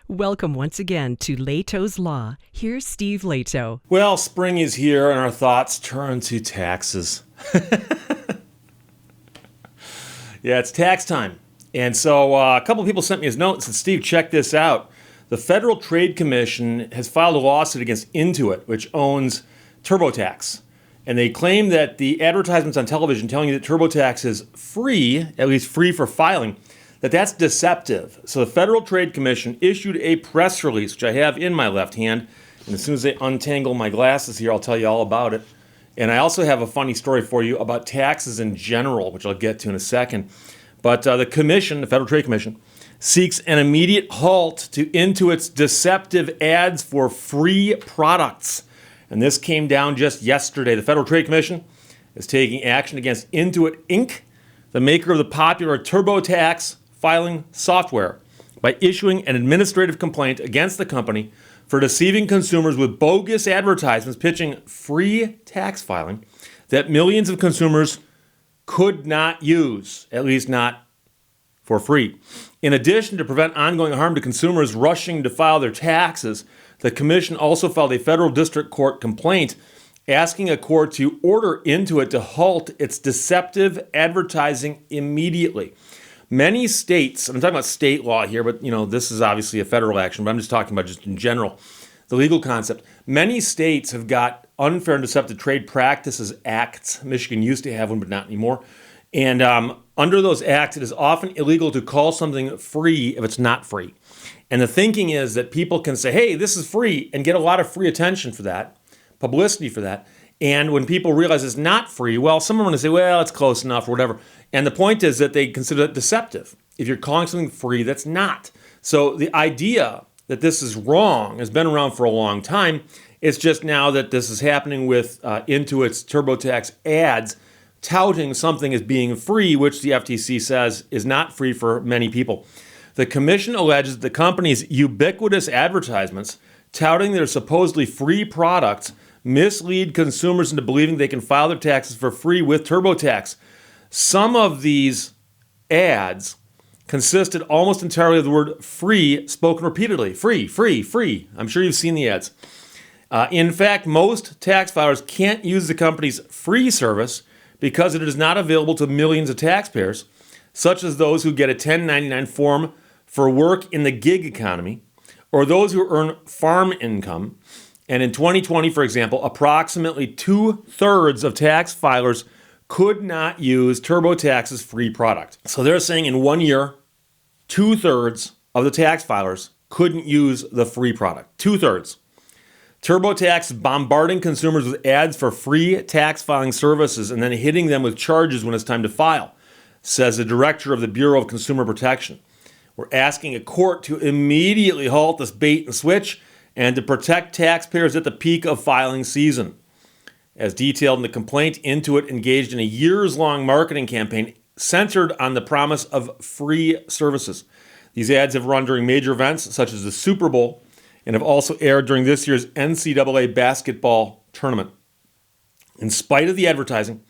Welcome once again to Lehto's Law. Here's Steve Lehto. Well, spring is here and our thoughts turn to taxes. Yeah, it's tax time. And so a couple of people sent me a note and said, Steve, check this out. The Federal Trade Commission has filed a lawsuit against Intuit, which owns TurboTax. And they claim that the advertisements on television telling you that TurboTax is free, at least free for filing, that's deceptive. So the Federal Trade Commission issued a press release, which I have in my left hand. And as soon as I untangle my glasses here, I'll tell you all about it. And I also have a funny story for you about taxes in general, which I'll get to in a second. But the commission, the Federal Trade Commission, seeks an immediate halt to Intuit's deceptive ads for free products. And this came down just yesterday. The Federal Trade Commission is taking action against Intuit Inc., the maker of the popular TurboTax filing software, by issuing an administrative complaint against the company for deceiving consumers with bogus advertisements pitching free tax filing that millions of consumers could not use, at least not for free. In addition, to prevent ongoing harm to consumers rushing to file their taxes, the Commission also filed a federal district court complaint asking a court to order Intuit to halt its deceptive advertising immediately. Many states, I'm talking about state law here, but this is obviously a federal action, but I'm just talking about just in general, the legal concept. Many states have got unfair and deceptive trade practices acts. Michigan used to have one, but not anymore. And under those acts, it is often illegal to call something free if it's not free. And the thinking is that people can say, hey, this is free, and get a lot of free attention for that, publicity for that. And when people realize it's not free, well, some are going to say, well, it's close enough or whatever. And the point is that they consider it deceptive. If you're calling something free, that's not. So the idea that this is wrong has been around for a long time. It's just now that this is happening with Intuit's TurboTax ads touting something as being free, which the FTC says is not free for many people. The commission alleges that the company's ubiquitous advertisements touting their supposedly free products mislead consumers into believing they can file their taxes for free with TurboTax. Some of these ads consisted almost entirely of the word free spoken repeatedly. Free, free, free. I'm sure you've seen the ads. In fact, most tax filers can't use the company's free service because it is not available to millions of taxpayers, such as those who get a 1099 form for work in the gig economy, or those who earn farm income. And in 2020, for example, approximately 2/3 of tax filers could not use TurboTax's free product. So they're saying in 1 year, 2/3 of the tax filers couldn't use the free product. 2/3. TurboTax is bombarding consumers with ads for free tax filing services and then hitting them with charges when it's time to file, says the director of the Bureau of Consumer Protection. We're asking a court to immediately halt this bait and switch and to protect taxpayers at the peak of filing season. As detailed in the complaint, Intuit engaged in a years-long marketing campaign centered on the promise of free services. These ads have run during major events such as the Super Bowl and have also aired during this year's NCAA basketball tournament. In spite of the advertising,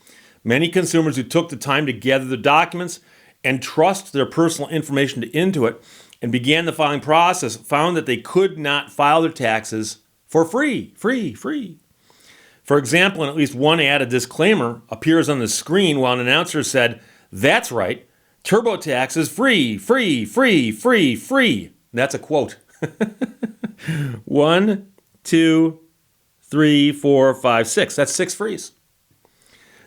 many consumers who took the time to gather the documents and trust their personal information to Intuit and began the filing process found that they could not file their taxes for free. For example, in at least one ad, a disclaimer appears on the screen while an announcer said, "That's right, TurboTax is free, free, free, free, free." That's a quote. 1, 2, 3, 4, 5, 6. That's 6 frees.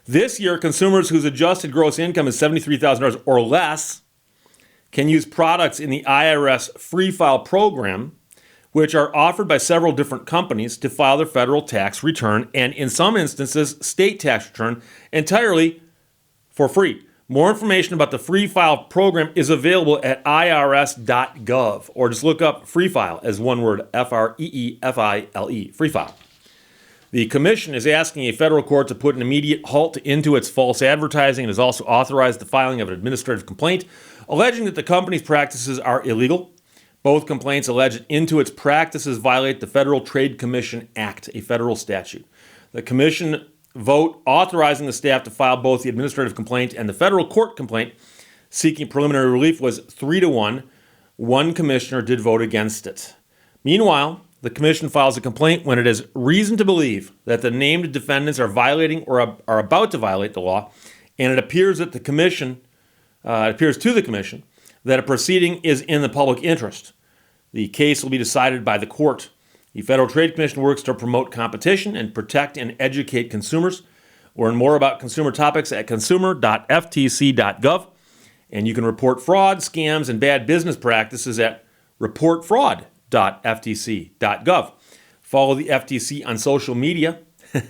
This year, consumers whose adjusted gross income is $73,000 or less can use products in the IRS Free File program, which are offered by several different companies to file their federal tax return and, in some instances, state tax return entirely for free. More information about the Free File program is available at irs.gov, or just look up Free File as one word, F-R-E-E-F-I-L-E, Free File. The commission is asking a federal court to put an immediate halt into its false advertising and has also authorized the filing of an administrative complaint alleging that the company's practices are illegal. Both complaints allege that Intuit's practices violate the Federal Trade Commission Act, a federal statute. The commission vote authorizing the staff to file both the administrative complaint and the federal court complaint seeking preliminary relief was 3-1. One commissioner did vote against it. Meanwhile, the commission files a complaint when it has reason to believe that the named defendants are violating or are about to violate the law, and it appears that the commission, that a proceeding is in the public interest. The case will be decided by the court. The Federal Trade Commission works to promote competition and protect and educate consumers. Learn more about consumer topics at consumer.ftc.gov. And you can report fraud, scams, and bad business practices at reportfraud.ftc.gov. Follow the FTC on social media. They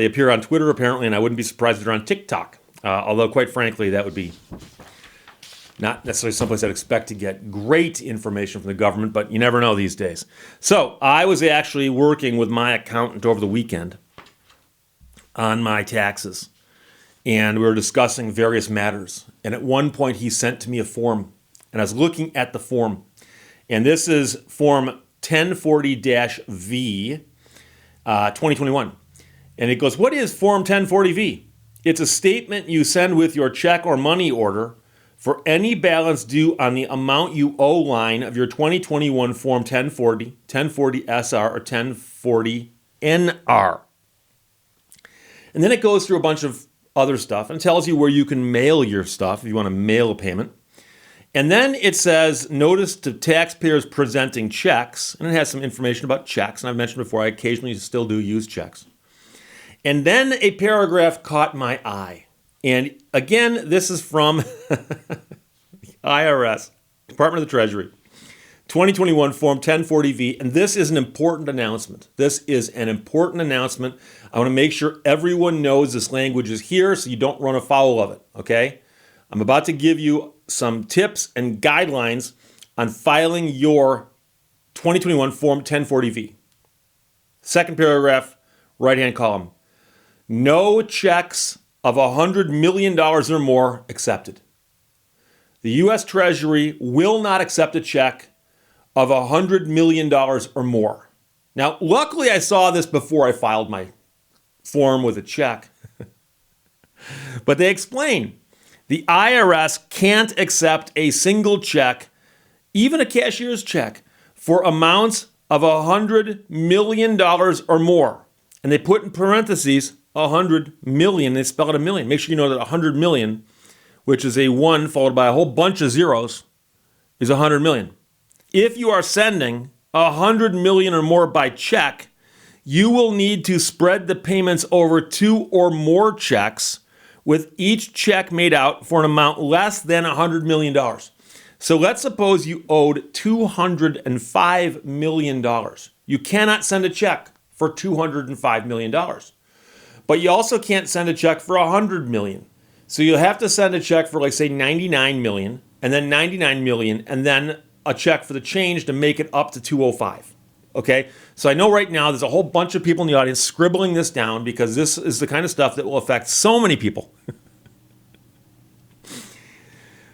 appear on Twitter, apparently, and I wouldn't be surprised if they're on TikTok. Although, quite frankly, that would be not necessarily someplace I'd expect to get great information from the government, but you never know these days. So I was actually working with my accountant over the weekend on my taxes, and we were discussing various matters. And at one point, he sent to me a form, and I was looking at the form. And this is Form 1040-V, 2021. And it goes, what is Form 1040-V? It's a statement you send with your check or money order for any balance due on the amount you owe line of your 2021 Form 1040, 1040-SR, or 1040-NR. And then it goes through a bunch of other stuff and tells you where you can mail your stuff if you want to mail a payment. And then it says, notice to taxpayers presenting checks, and it has some information about checks. And I've mentioned before, I occasionally still do use checks. And then a paragraph caught my eye. And again, this is from the IRS, Department of the Treasury, 2021 Form 1040-V, and this is an important announcement. I want to make sure everyone knows this language is here so you don't run afoul of it, okay? I'm about to give you some tips and guidelines on filing your 2021 Form 1040-V. Second paragraph, right-hand column. No checks of $100 million or more accepted. The U.S. Treasury will not accept a check of $100 million or more. Now, luckily I saw this before I filed my form with a check. But they explain the IRS can't accept a single check, even a cashier's check, for amounts of $100 million or more. And they put in parentheses 100 million, they spell it a million. Make sure you know that 100 million, which is a 1 followed by a whole bunch of zeros, is 100 million. If you are sending 100 million or more by check, you will need to spread the payments over 2 or more checks, with each check made out for an amount less than $100 million. So let's suppose you owed $205 million. You cannot send a check for $205 million. But you also can't send a check for $100 million. So you'll have to send a check for, like, say, $99 million, and then $99 million, and then a check for the change to make it up to $205. Okay? So I know right now there's a whole bunch of people in the audience scribbling this down because this is the kind of stuff that will affect so many people.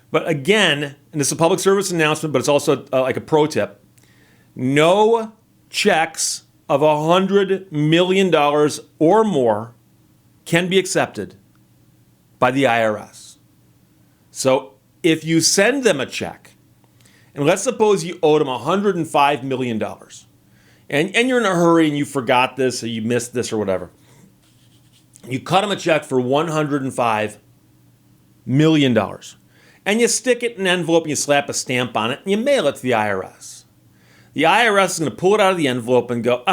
But again, and this is a public service announcement, but it's also like a pro tip, no checks of $100 million or more can be accepted by the IRS. So if you send them a check, and let's suppose you owed them $105 million, and you're in a hurry and you forgot this or you missed this or whatever, you cut them a check for $105 million, and you stick it in an envelope and you slap a stamp on it and you mail it to the IRS. The IRS is going to pull it out of the envelope and go,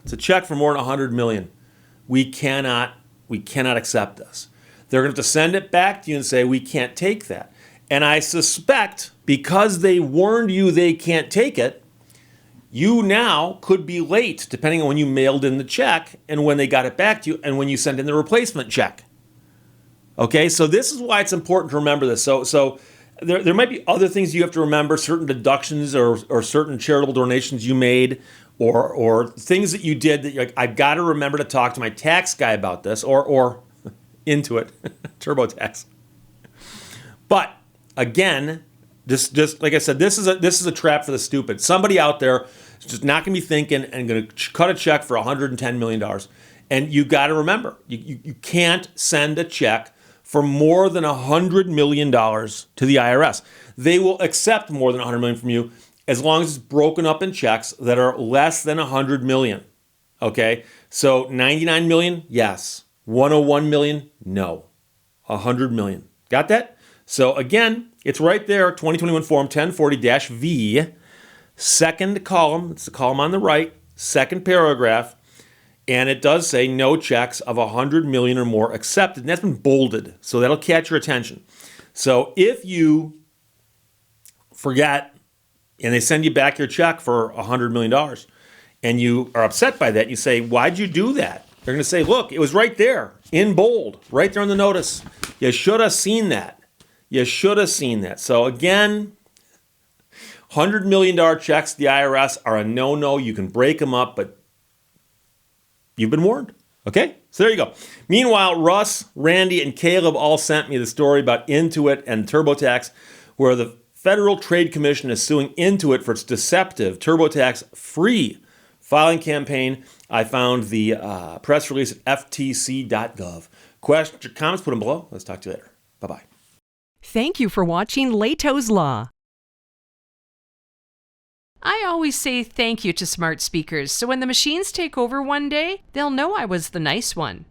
it's a check for more than $100 million. We cannot accept this. They're going to have to send it back to you and say, we can't take that. And I suspect because they warned you they can't take it, you now could be late, depending on when you mailed in the check and when they got it back to you and when you send in the replacement check. Okay, so this is why it's important to remember this. So there might be other things you have to remember, certain deductions or certain charitable donations you made, or things that you did that you're like, I've got to remember to talk to my tax guy about this, or Intuit, TurboTax. But again, just like I said, this is a trap for the stupid. Somebody out there is just not going to be thinking and going to cut a check for $110 million. And you got to remember, you can't send a check for more than $100 million to the IRS. They will accept more than $100 million from you as long as it's broken up in checks that are less than $100 million. Okay? So 99 million, yes. 101 million, no. 100 million. Got that? So again, it's right there, 2021 Form 1040-V, second column, it's the column on the right, second paragraph, and it does say no checks of 100 million or more accepted, and that's been bolded, so that'll catch your attention. So if you forget and they send you back your check for $100 million and you are upset by that, you say, why'd you do that? They're going to say, look, it was right there in bold, right there on the notice. You should have seen that. You should have seen that. So again, $100 million checks to the IRS are a no-no. You can break them up, but you've been warned. Okay? So there you go. Meanwhile, Russ, Randy, and Caleb all sent me the story about Intuit and TurboTax, where the Federal Trade Commission is suing Intuit for its deceptive TurboTax free filing campaign. I found the press release at ftc.gov. Questions or comments, put them below. Let's talk to you later. Bye-bye. Thank you for watching Lehto's Law. I always say thank you to smart speakers, so when the machines take over one day, they'll know I was the nice one.